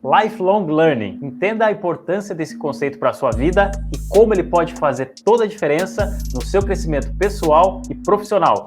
Lifelong Learning. Entenda a importância desse conceito para a sua vida e como ele pode fazer toda a diferença no seu crescimento pessoal e profissional.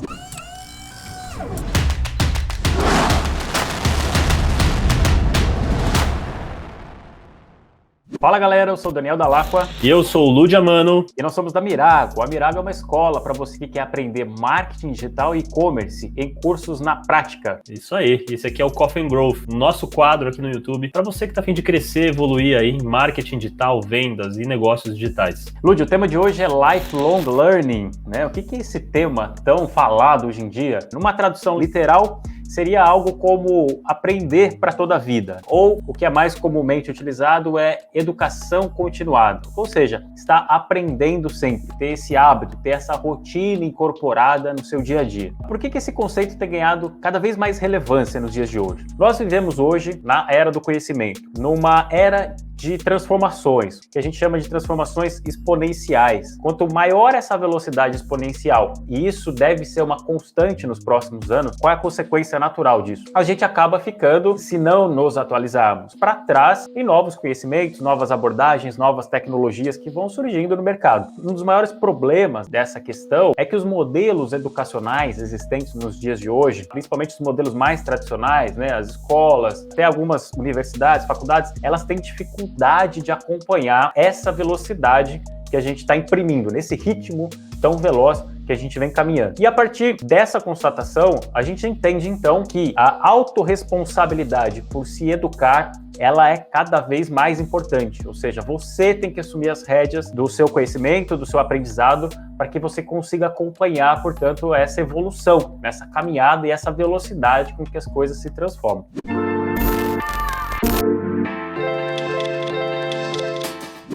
Fala galera, eu sou o Daniel Dall'Acqua. E eu sou o Ludia Mano. E nós somos da Mirago. A Mirago é uma escola para você que quer aprender marketing digital e e-commerce em cursos na prática. Isso aí, esse aqui é o Coffee and Growth, nosso quadro aqui no YouTube, para você que tá a fim de crescer, evoluir aí em marketing digital, vendas e negócios digitais. Ludia, o tema de hoje é Lifelong Learning, né? O que é esse tema tão falado hoje em dia? Numa tradução literal, seria algo como aprender para toda a vida, ou o que é mais comumente utilizado é educação continuada, ou seja, estar aprendendo sempre, ter esse hábito, ter essa rotina incorporada no seu dia a dia. Por que esse conceito tem ganhado cada vez mais relevância nos dias de hoje? Nós vivemos hoje na era do conhecimento, numa era de transformações, que a gente chama de transformações exponenciais. Quanto maior essa velocidade exponencial, e isso deve ser uma constante nos próximos anos, qual é a consequência natural disso? A gente acaba ficando, se não nos atualizarmos, para trás em novos conhecimentos, novas abordagens, novas tecnologias que vão surgindo no mercado. Um dos maiores problemas dessa questão é que os modelos educacionais existentes nos dias de hoje, principalmente os modelos mais tradicionais, né, as escolas, até algumas universidades, faculdades, elas têm dificuldade de acompanhar essa velocidade que a gente está imprimindo, nesse ritmo tão veloz que a gente vem caminhando. E a partir dessa constatação, a gente entende então que a autorresponsabilidade por se educar, ela é cada vez mais importante, ou seja, você tem que assumir as rédeas do seu conhecimento, do seu aprendizado, para que você consiga acompanhar, portanto, essa evolução, essa caminhada e essa velocidade com que as coisas se transformam.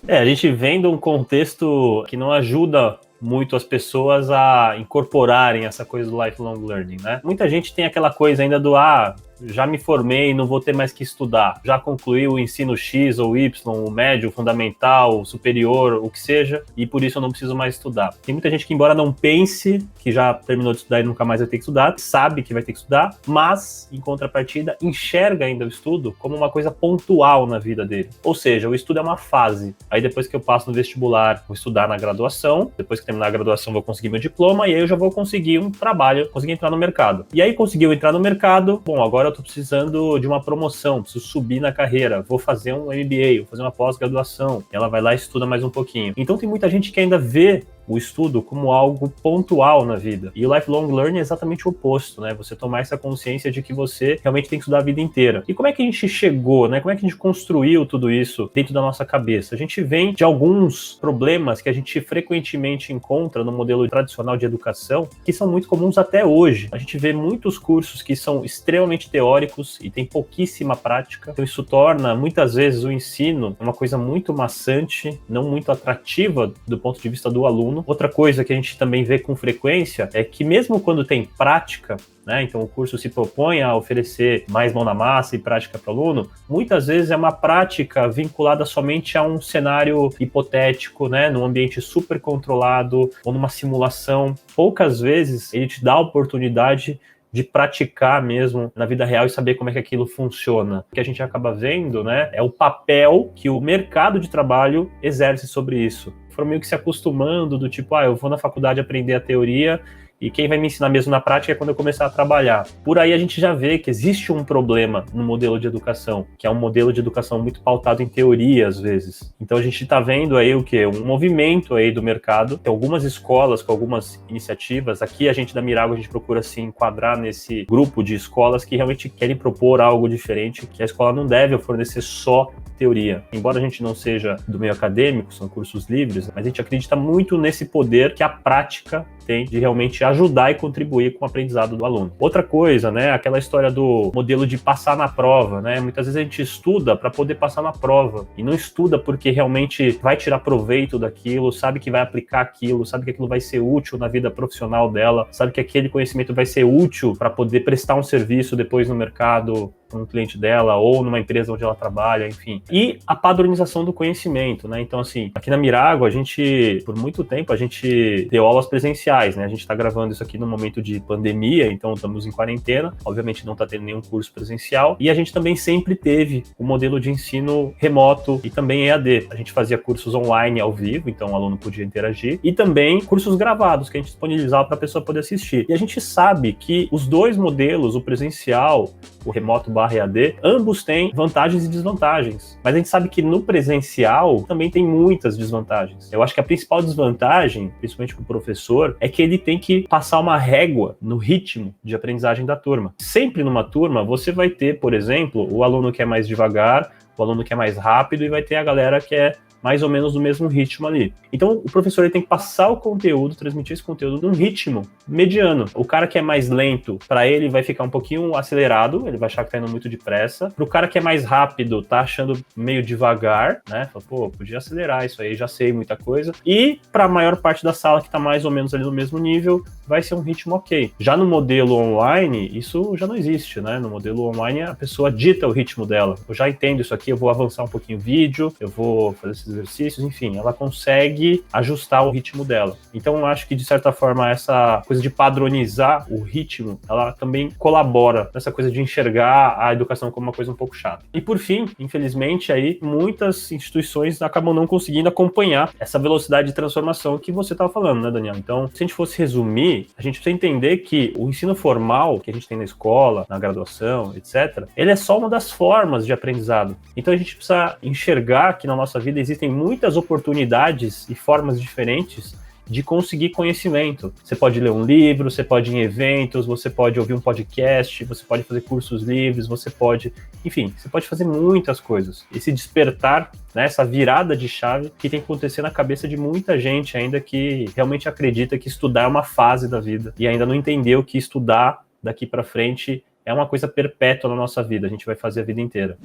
A gente vem de um contexto que não ajuda muito as pessoas a incorporarem essa coisa do lifelong learning, né? Muita gente tem aquela coisa ainda do já me formei, não vou ter mais que estudar. Já concluí o ensino X ou Y, o médio, o fundamental, o superior, o que seja, e por isso eu não preciso mais estudar. Tem muita gente que, embora não pense que já terminou de estudar e nunca mais vai ter que estudar, sabe que vai ter que estudar, mas, em contrapartida, enxerga ainda o estudo como uma coisa pontual na vida dele. Ou seja, o estudo é uma fase. Aí depois que eu passo no vestibular, vou estudar na graduação, depois que terminar a graduação vou conseguir meu diploma, e aí eu já vou conseguir um trabalho, conseguir entrar no mercado. E aí conseguiu entrar no mercado, bom, agora eu tô precisando de uma promoção, preciso subir na carreira, vou fazer um MBA, vou fazer uma pós-graduação. Ela vai lá e estuda mais um pouquinho. Então tem muita gente que ainda vê o estudo como algo pontual na vida. E o lifelong learning é exatamente o oposto, né? Você tomar essa consciência de que você realmente tem que estudar a vida inteira. E como é que a gente chegou, né? Como é que a gente construiu tudo isso dentro da nossa cabeça? A gente vem de alguns problemas que a gente frequentemente encontra no modelo tradicional de educação, que são muito comuns até hoje. A gente vê muitos cursos que são extremamente teóricos e tem pouquíssima prática. Então isso torna, muitas vezes, o ensino uma coisa muito maçante, não muito atrativa do ponto de vista do aluno. Outra coisa que a gente também vê com frequência é que mesmo quando tem prática, né, então o curso se propõe a oferecer mais mão na massa e prática para o aluno, muitas vezes é uma prática vinculada somente a um cenário hipotético, né, num ambiente super controlado ou numa simulação. Poucas vezes ele te dá a oportunidade de praticar mesmo na vida real e saber como é que aquilo funciona. O que a gente acaba vendo, né, é o papel que o mercado de trabalho exerce sobre isso. Foram meio que se acostumando do tipo, eu vou na faculdade aprender a teoria e quem vai me ensinar mesmo na prática é quando eu começar a trabalhar. Por aí a gente já vê que existe um problema no modelo de educação, que é um modelo de educação muito pautado em teoria, às vezes. Então a gente está vendo aí o quê? Um movimento aí do mercado. Tem algumas escolas com algumas iniciativas. Aqui a gente da Mirago, a gente procura se enquadrar nesse grupo de escolas que realmente querem propor algo diferente, que a escola não deve fornecer só teoria. Embora a gente não seja do meio acadêmico, são cursos livres, mas a gente acredita muito nesse poder que a prática tem de realmente ajudar e contribuir com o aprendizado do aluno. Outra coisa, né, aquela história do modelo de passar na prova, né? Muitas vezes a gente estuda para poder passar na prova e não estuda porque realmente vai tirar proveito daquilo, sabe que vai aplicar aquilo, sabe que aquilo vai ser útil na vida profissional dela, sabe que aquele conhecimento vai ser útil para poder prestar um serviço depois no mercado para um cliente dela ou numa empresa onde ela trabalha, enfim. E a padronização do conhecimento, né? Então, assim, aqui na Mirago, por muito tempo, a gente deu aulas presenciais, né? A gente está gravando isso aqui no momento de pandemia, então estamos em quarentena, obviamente não está tendo nenhum curso presencial, e a gente também sempre teve o modelo de ensino remoto e também EAD. A gente fazia cursos online ao vivo, então o aluno podia interagir, e também cursos gravados que a gente disponibilizava para a pessoa poder assistir. E a gente sabe que os dois modelos, o presencial, o remoto / EAD, ambos têm vantagens e desvantagens. Mas a gente sabe que no presencial também tem muitas desvantagens. Eu acho que a principal desvantagem, principalmente para o professor, é que ele tem que passar uma régua no ritmo de aprendizagem da turma. Sempre numa turma, você vai ter, por exemplo, o aluno que é mais devagar, o aluno que é mais rápido e vai ter a galera que é mais ou menos no mesmo ritmo ali. Então, o professor ele tem que passar o conteúdo, transmitir esse conteúdo num ritmo mediano. O cara que é mais lento, para ele vai ficar um pouquinho acelerado, ele vai achar que tá indo muito depressa. Pro cara que é mais rápido, tá achando meio devagar, né? Fala, pô, podia acelerar isso aí, já sei muita coisa. E para a maior parte da sala que tá mais ou menos ali no mesmo nível, vai ser um ritmo ok. Já no modelo online, isso já não existe, né? No modelo online, a pessoa dita o ritmo dela. Eu já entendo isso aqui, eu vou avançar um pouquinho o vídeo, eu vou fazer esses exercícios, enfim, ela consegue ajustar o ritmo dela. Então, eu acho que, de certa forma, essa coisa de padronizar o ritmo, ela também colabora nessa coisa de enxergar a educação como uma coisa um pouco chata. E, por fim, infelizmente, aí, muitas instituições acabam não conseguindo acompanhar essa velocidade de transformação que você estava falando, né, Daniel? Então, se a gente fosse resumir, a gente precisa entender que o ensino formal que a gente tem na escola, na graduação, etc., ele é só uma das formas de aprendizado. Então, a gente precisa enxergar que na nossa vida existem muitas oportunidades e formas diferentes de conseguir conhecimento. Você pode ler um livro, você pode ir em eventos, você pode ouvir um podcast, você pode fazer cursos livres, você pode fazer muitas coisas. Esse despertar, né, essa virada de chave que tem que acontecer na cabeça de muita gente ainda que realmente acredita que estudar é uma fase da vida e ainda não entendeu que estudar daqui para frente é uma coisa perpétua na nossa vida, a gente vai fazer a vida inteira.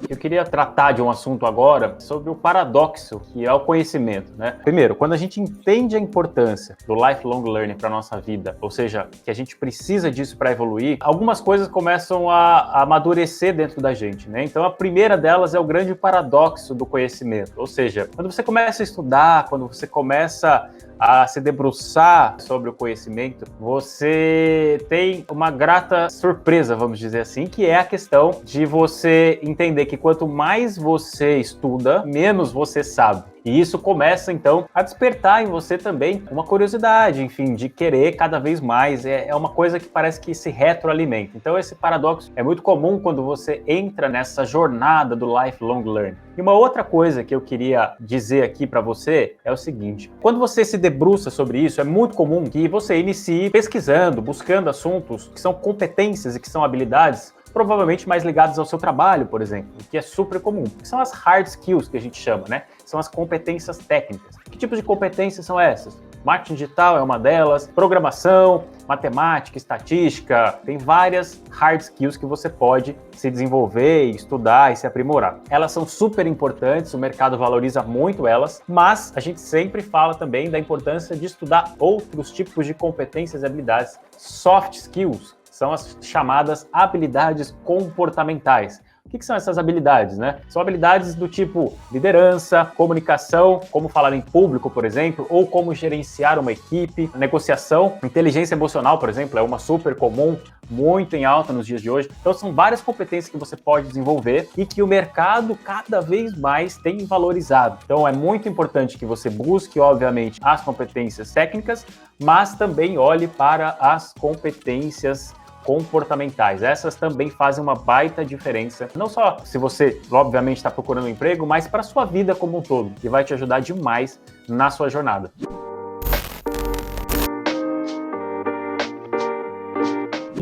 Eu queria tratar de um assunto agora sobre o paradoxo que é o conhecimento, né? Primeiro, quando a gente entende a importância do lifelong learning para a nossa vida, ou seja, que a gente precisa disso para evoluir, algumas coisas começam a amadurecer dentro da gente, né? Então, a primeira delas é o grande paradoxo do conhecimento, ou seja, quando você começa a estudar, quando você começa a se debruçar sobre o conhecimento, você tem uma grata surpresa, vamos dizer assim, que é a questão de você entender que quanto mais você estuda, menos você sabe. E isso começa, então, a despertar em você também uma curiosidade, enfim, de querer cada vez mais. É uma coisa que parece que se retroalimenta. Então, esse paradoxo é muito comum quando você entra nessa jornada do lifelong learning. E uma outra coisa que eu queria dizer aqui para você é o seguinte: quando você se debruça sobre isso, é muito comum que você inicie pesquisando, buscando assuntos que são competências e que são habilidades provavelmente mais ligados ao seu trabalho, por exemplo, o que é super comum, que são as hard skills que a gente chama, né? São as competências técnicas. Que tipo de competências são essas? Marketing digital é uma delas, programação, matemática, estatística, tem várias hard skills que você pode se desenvolver, estudar e se aprimorar. Elas são super importantes, o mercado valoriza muito elas, mas a gente sempre fala também da importância de estudar outros tipos de competências e habilidades, soft skills, são as chamadas habilidades comportamentais. O que são essas habilidades, né? São habilidades do tipo liderança, comunicação, como falar em público, por exemplo, ou como gerenciar uma equipe, negociação, inteligência emocional, por exemplo, é uma super comum, muito em alta nos dias de hoje. Então são várias competências que você pode desenvolver e que o mercado cada vez mais tem valorizado. Então é muito importante que você busque, obviamente, as competências técnicas, mas também olhe para as competências comportamentais. Essas também fazem uma baita diferença, não só se você, obviamente, está procurando um emprego, mas para a sua vida como um todo, que vai te ajudar demais na sua jornada.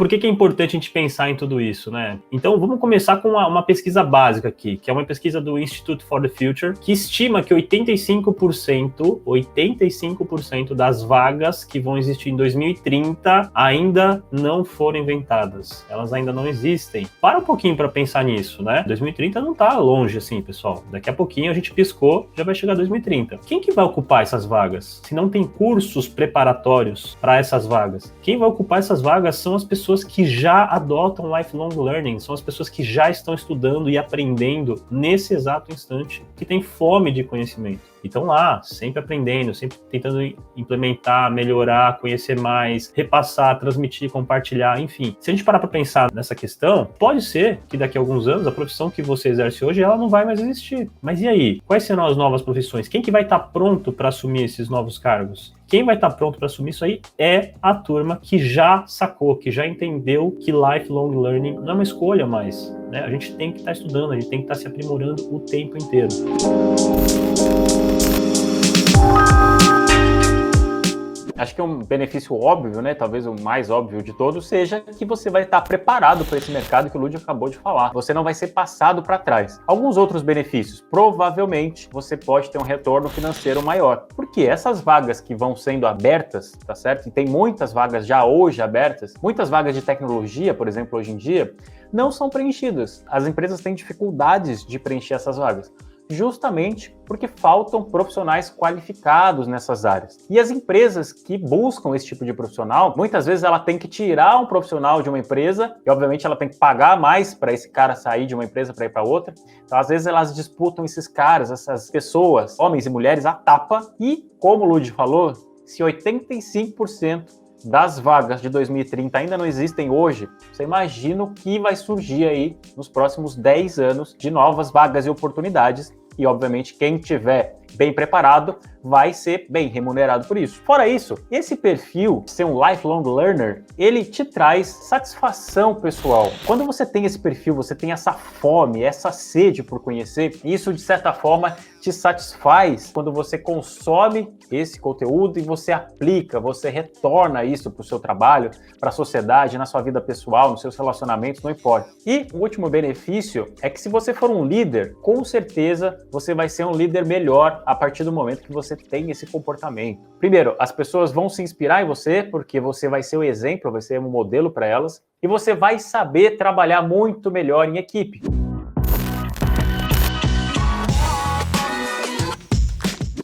Por que é importante a gente pensar em tudo isso, né? Então, vamos começar com uma pesquisa básica aqui, que é uma pesquisa do Institute for the Future, que estima que 85% das vagas que vão existir em 2030 ainda não foram inventadas. Elas ainda não existem. Para um pouquinho para pensar nisso, né? 2030 não tá longe assim, pessoal. Daqui a pouquinho a gente piscou, já vai chegar 2030. Quem que vai ocupar essas vagas? Se não tem cursos preparatórios para essas vagas, quem vai ocupar essas vagas são as pessoas que já adotam lifelong learning, são as pessoas que já estão estudando e aprendendo nesse exato instante, que tem fome de conhecimento. E estão lá, sempre aprendendo, sempre tentando implementar, melhorar, conhecer mais, repassar, transmitir, compartilhar, enfim. Se a gente parar para pensar nessa questão, pode ser que daqui a alguns anos a profissão que você exerce hoje, ela não vai mais existir. Mas e aí? Quais serão as novas profissões? Quem que vai estar pronto para assumir esses novos cargos? Quem vai estar pronto para assumir isso aí é a turma que já sacou, que já entendeu que lifelong learning não é uma escolha mais, né? A gente tem que estar estudando, a gente tem que estar se aprimorando o tempo inteiro. Acho que um benefício óbvio, né, talvez o mais óbvio de todos, seja que você vai estar preparado para esse mercado que o Lúcio acabou de falar. Você não vai ser passado para trás. Alguns outros benefícios, provavelmente você pode ter um retorno financeiro maior. Porque essas vagas que vão sendo abertas, tá certo? E tem muitas vagas já hoje abertas, muitas vagas de tecnologia, por exemplo, hoje em dia, não são preenchidas. As empresas têm dificuldades de preencher essas vagas, justamente porque faltam profissionais qualificados nessas áreas. E as empresas que buscam esse tipo de profissional, muitas vezes ela tem que tirar um profissional de uma empresa e, obviamente, ela tem que pagar mais para esse cara sair de uma empresa para ir para outra. Então, às vezes, elas disputam esses caras, essas pessoas, homens e mulheres, a tapa. E, como o Ludi falou, se 85% das vagas de 2030 ainda não existem hoje, você imagina o que vai surgir aí nos próximos 10 anos de novas vagas e oportunidades. E, obviamente, quem tiver bem preparado vai ser bem remunerado por isso. Fora isso, esse perfil de ser um lifelong learner, ele te traz satisfação pessoal. Quando você tem esse perfil, você tem essa fome, essa sede por conhecer, isso de certa forma te satisfaz quando você consome esse conteúdo e você aplica, você retorna isso para o seu trabalho, para a sociedade, na sua vida pessoal, nos seus relacionamentos, não importa. E o último benefício é que se você for um líder, com certeza você vai ser um líder melhor a partir do momento que você tem esse comportamento. Primeiro, as pessoas vão se inspirar em você, porque você vai ser o exemplo, vai ser um modelo para elas, e você vai saber trabalhar muito melhor em equipe.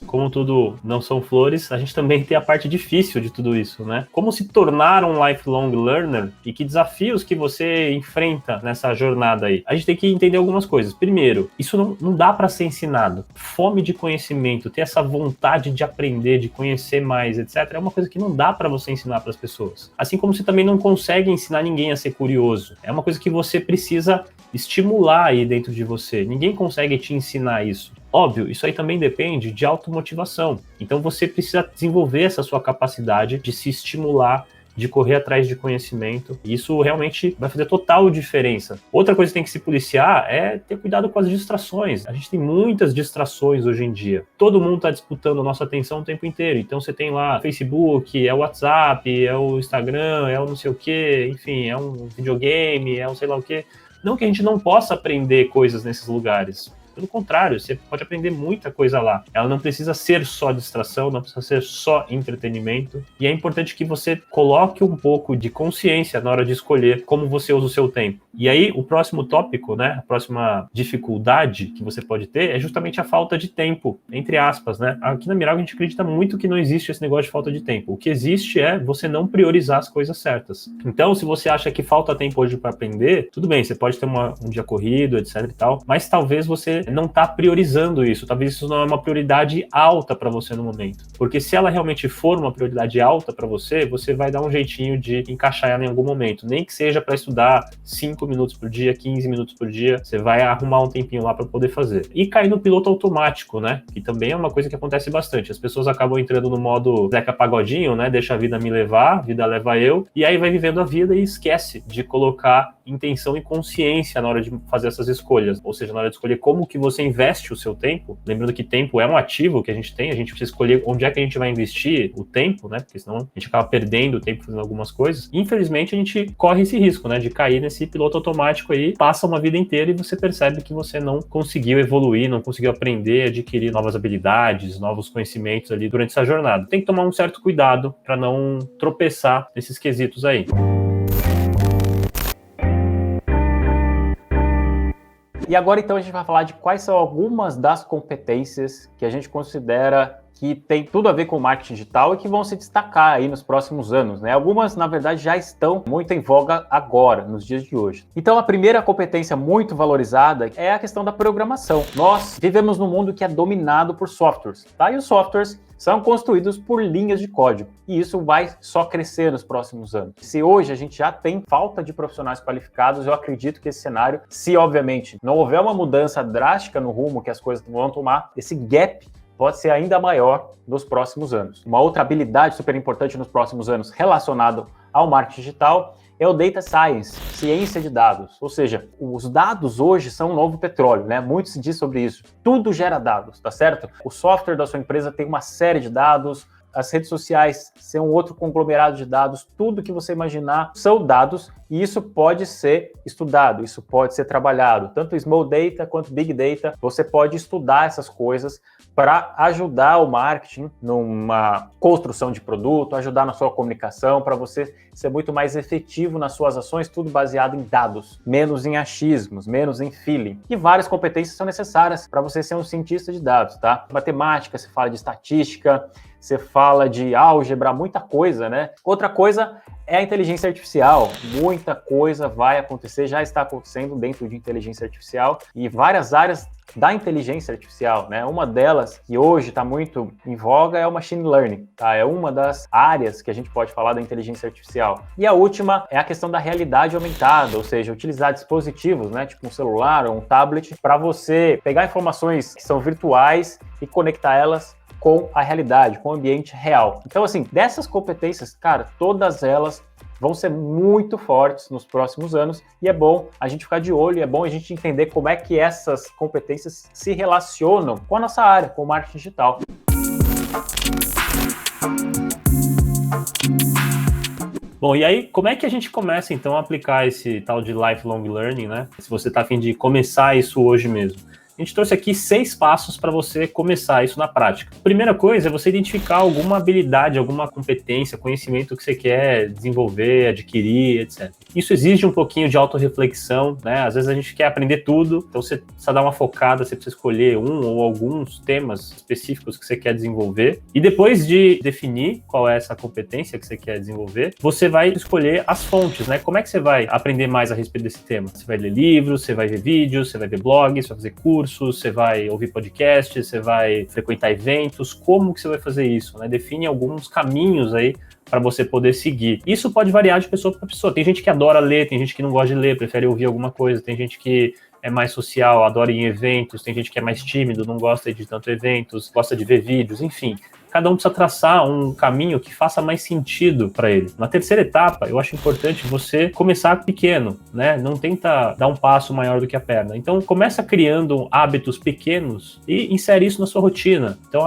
Como tudo não são flores, a gente também tem a parte difícil de tudo isso, né? Como se tornar um lifelong learner e que desafios que você enfrenta nessa jornada aí. A gente tem que entender algumas coisas. Primeiro, isso não dá para ser ensinado. Fome de conhecimento, ter essa vontade de aprender, de conhecer mais, etc., é uma coisa que não dá para você ensinar para as pessoas. Assim como você também não consegue ensinar ninguém a ser curioso. É uma coisa que você precisa estimular aí dentro de você. Ninguém consegue te ensinar isso. Óbvio, isso aí também depende de automotivação. Então você precisa desenvolver essa sua capacidade de se estimular, de correr atrás de conhecimento. E isso realmente vai fazer total diferença. Outra coisa que tem que se policiar é ter cuidado com as distrações. A gente tem muitas distrações hoje em dia. Todo mundo está disputando a nossa atenção o tempo inteiro. Então você tem lá Facebook, é o WhatsApp, é o Instagram, é o não sei o quê, enfim, é um videogame, é um sei lá o quê. Não que a gente não possa aprender coisas nesses lugares. Pelo contrário, você pode aprender muita coisa lá. Ela não precisa ser só distração, não precisa ser só entretenimento. E é importante que você coloque um pouco de consciência na hora de escolher como você usa o seu tempo. E aí, o próximo tópico, né, a próxima dificuldade que você pode ter é justamente a falta de tempo, entre aspas, né? Aqui na Mirago a gente acredita muito que não existe esse negócio de falta de tempo. O que existe é você não priorizar as coisas certas. Então, se você acha que falta tempo hoje para aprender, tudo bem, você pode ter um dia corrido, etc e tal, mas talvez você não está priorizando isso, talvez isso não é uma prioridade alta para você no momento, porque se ela realmente for uma prioridade alta para você, você vai dar um jeitinho de encaixar ela em algum momento, nem que seja para estudar 5 minutos por dia, 15 minutos por dia, você vai arrumar um tempinho lá para poder fazer. E cair no piloto automático, né, que também é uma coisa que acontece bastante, as pessoas acabam entrando no modo Zeca Pagodinho, né, deixa a vida me levar, a vida leva eu, e aí vai vivendo a vida e esquece de colocar intenção e consciência na hora de fazer essas escolhas, ou seja, na hora de escolher como que que você investe o seu tempo, lembrando que tempo é um ativo que a gente tem, a gente precisa escolher onde é que a gente vai investir o tempo, né? Porque senão a gente acaba perdendo o tempo fazendo algumas coisas. Infelizmente, a gente corre esse risco, né? De cair nesse piloto automático aí, passa uma vida inteira e você percebe que você não conseguiu evoluir, não conseguiu aprender, adquirir novas habilidades, novos conhecimentos ali durante essa jornada. Tem que tomar um certo cuidado para não tropeçar nesses quesitos aí. E agora, então, a gente vai falar de quais são algumas das competências que a gente considera que tem tudo a ver com o marketing digital e que vão se destacar aí nos próximos anos, né? Algumas, na verdade, já estão muito em voga agora, nos dias de hoje. Então, a primeira competência muito valorizada é a questão da programação. Nós vivemos num mundo que é dominado por softwares, tá? E os softwares são construídos por linhas de código, e isso vai só crescer nos próximos anos. Se hoje a gente já tem falta de profissionais qualificados, eu acredito que esse cenário, se obviamente não houver uma mudança drástica no rumo que as coisas vão tomar, esse gap pode ser ainda maior nos próximos anos. Uma outra habilidade super importante nos próximos anos relacionado ao marketing digital é o Data Science, ciência de dados. Ou seja, os dados hoje são um novo petróleo, né? Muito se diz sobre isso. Tudo gera dados, tá certo? O software da sua empresa tem uma série de dados, as redes sociais são um outro conglomerado de dados, tudo que você imaginar são dados e isso pode ser estudado, isso pode ser trabalhado. Tanto Small Data quanto Big Data, você pode estudar essas coisas para ajudar o marketing numa construção de produto, ajudar na sua comunicação, para você ser muito mais efetivo nas suas ações, tudo baseado em dados, menos em achismos, menos em feeling. E várias competências são necessárias para você ser um cientista de dados, tá? Matemática, você fala de estatística, você fala de álgebra, muita coisa, né? Outra coisa é a inteligência artificial. Muita coisa vai acontecer, já está acontecendo dentro de inteligência artificial e várias áreas da inteligência artificial, né? Uma delas que hoje está muito em voga é o machine learning, tá? É uma das áreas que a gente pode falar da inteligência artificial. E a última é a questão da realidade aumentada, ou seja, utilizar dispositivos, né? Tipo um celular ou um tablet, para você pegar informações que são virtuais e conectar elas com a realidade, com o ambiente real. Então, assim, dessas competências, cara, todas elas vão ser muito fortes nos próximos anos e é bom a gente ficar de olho, é bom a gente entender como é que essas competências se relacionam com a nossa área, com o marketing digital. Bom, e aí, como é que a gente começa, então, a aplicar esse tal de lifelong learning, né? Se você está a fim de começar isso hoje mesmo. A gente trouxe aqui 6 passos para você começar isso na prática. Primeira coisa é você identificar alguma habilidade, alguma competência, conhecimento que você quer desenvolver, adquirir, etc. Isso exige um pouquinho de autorreflexão, né? Às vezes a gente quer aprender tudo, então você precisa dar uma focada, você precisa escolher um ou alguns temas específicos que você quer desenvolver. E depois de definir qual é essa competência que você quer desenvolver, você vai escolher as fontes, né? Como é que você vai aprender mais a respeito desse tema? Você vai ler livros, você vai ver vídeos, você vai ver blogs, você vai fazer cursos, você vai ouvir podcasts, você vai frequentar eventos, como que você vai fazer isso, né? Define alguns caminhos aí para você poder seguir. Isso pode variar de pessoa para pessoa. Tem gente que adora ler, tem gente que não gosta de ler, prefere ouvir alguma coisa, tem gente que é mais social, adora ir em eventos, tem gente que é mais tímido, não gosta de tanto eventos, gosta de ver vídeos, enfim. Cada um precisa traçar um caminho que faça mais sentido para ele. Na terceira etapa, eu acho importante você começar pequeno, né? Não tenta dar um passo maior do que a perna. Então, começa criando hábitos pequenos e insere isso na sua rotina. Então,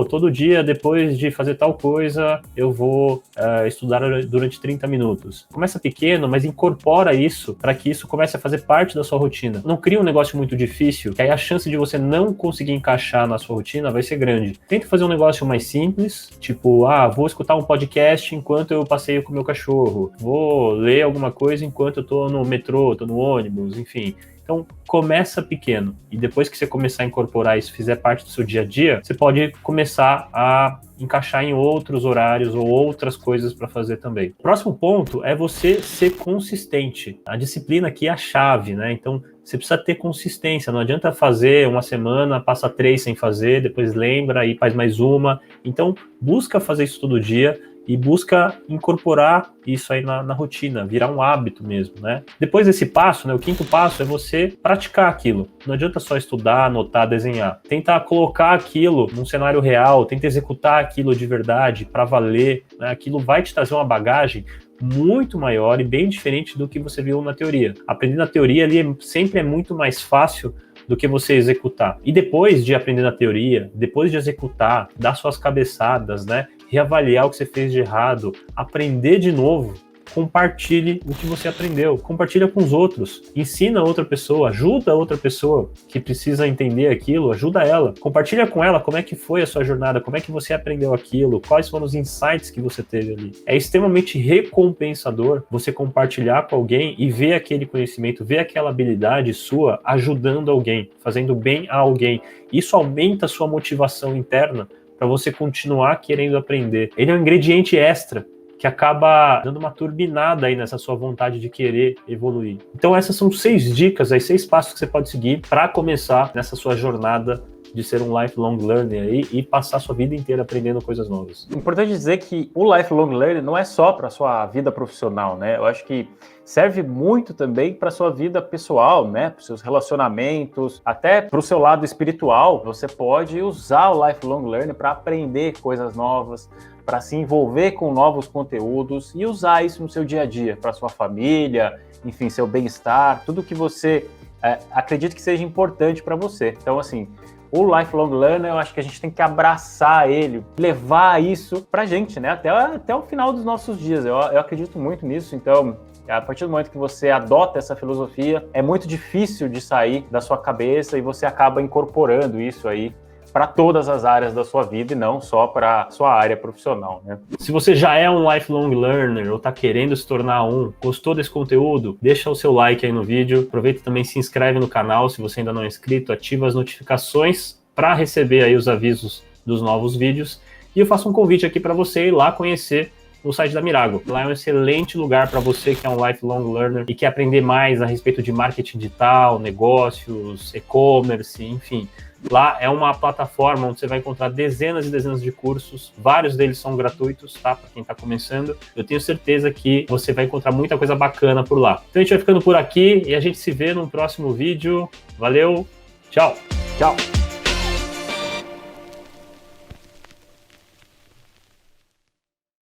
todo dia, depois de fazer tal coisa, eu vou estudar durante 30 minutos. Começa pequeno, mas incorpora isso para que isso comece a fazer parte da sua rotina. Não cria um negócio muito difícil, que aí a chance de você não conseguir encaixar na sua rotina vai ser grande. Tenta fazer um negócio mais simples, tipo, vou escutar um podcast enquanto eu passeio com o meu cachorro, vou ler alguma coisa enquanto eu tô no metrô, tô no ônibus, enfim. Então, começa pequeno. E depois que você começar a incorporar isso, fizer parte do seu dia a dia, você pode começar a encaixar em outros horários ou outras coisas para fazer também. O próximo ponto é você ser consistente. A disciplina aqui é a chave, né? Então, você precisa ter consistência. Não adianta fazer uma semana, passa 3 sem fazer, depois lembra e faz mais uma. Então, busca fazer isso todo dia e busca incorporar isso aí na rotina, virar um hábito mesmo, né? Depois desse passo, né, o 5º passo é você praticar aquilo. Não adianta só estudar, anotar, desenhar. Tenta colocar aquilo num cenário real, tenta executar aquilo de verdade, para valer, né? Aquilo vai te trazer uma bagagem muito maior e bem diferente do que você viu na teoria. Aprender na teoria ali sempre é muito mais fácil do que você executar. E depois de aprender na teoria, depois de executar, dar suas cabeçadas, né? Reavaliar o que você fez de errado, aprender de novo, compartilhe o que você aprendeu, compartilha com os outros, ensina outra pessoa, ajuda outra pessoa que precisa entender aquilo, ajuda ela, compartilha com ela como é que foi a sua jornada, como é que você aprendeu aquilo, quais foram os insights que você teve ali. É extremamente recompensador você compartilhar com alguém e ver aquele conhecimento, ver aquela habilidade sua ajudando alguém, fazendo bem a alguém. Isso aumenta a sua motivação interna para você continuar querendo aprender. Ele é um ingrediente extra que acaba dando uma turbinada aí nessa sua vontade de querer evoluir. Então essas são 6 dicas, aí 6 passos que você pode seguir para começar nessa sua jornada de ser um lifelong learner aí e passar a sua vida inteira aprendendo coisas novas. Importante dizer que o lifelong learning não é só para a sua vida profissional, né? Eu acho que serve muito também para a sua vida pessoal, né? Para os seus relacionamentos, até para o seu lado espiritual. Você pode usar o lifelong learning para aprender coisas novas, para se envolver com novos conteúdos e usar isso no seu dia a dia, para sua família, enfim, seu bem-estar, tudo que você acredita que seja importante para você. Então, assim, o lifelong learner, eu acho que a gente tem que abraçar ele, levar isso pra gente, né? Até o final dos nossos dias. Eu acredito muito nisso, então a partir do momento que você adota essa filosofia, é muito difícil de sair da sua cabeça e você acaba incorporando isso aí para todas as áreas da sua vida e não só para sua área profissional, né? Se você já é um lifelong learner ou está querendo se tornar um, gostou desse conteúdo, deixa o seu like aí no vídeo, aproveita e também se inscreve no canal se você ainda não é inscrito, ativa as notificações para receber aí os avisos dos novos vídeos e eu faço um convite aqui para você ir lá conhecer o site da Mirago. Lá é um excelente lugar para você que é um lifelong learner e quer aprender mais a respeito de marketing digital, negócios, e-commerce, enfim. Lá é uma plataforma onde você vai encontrar dezenas e dezenas de cursos, vários deles são gratuitos, tá? Para quem está começando. Eu tenho certeza que você vai encontrar muita coisa bacana por lá. Então a gente vai ficando por aqui e a gente se vê no próximo vídeo. Valeu, tchau! Tchau!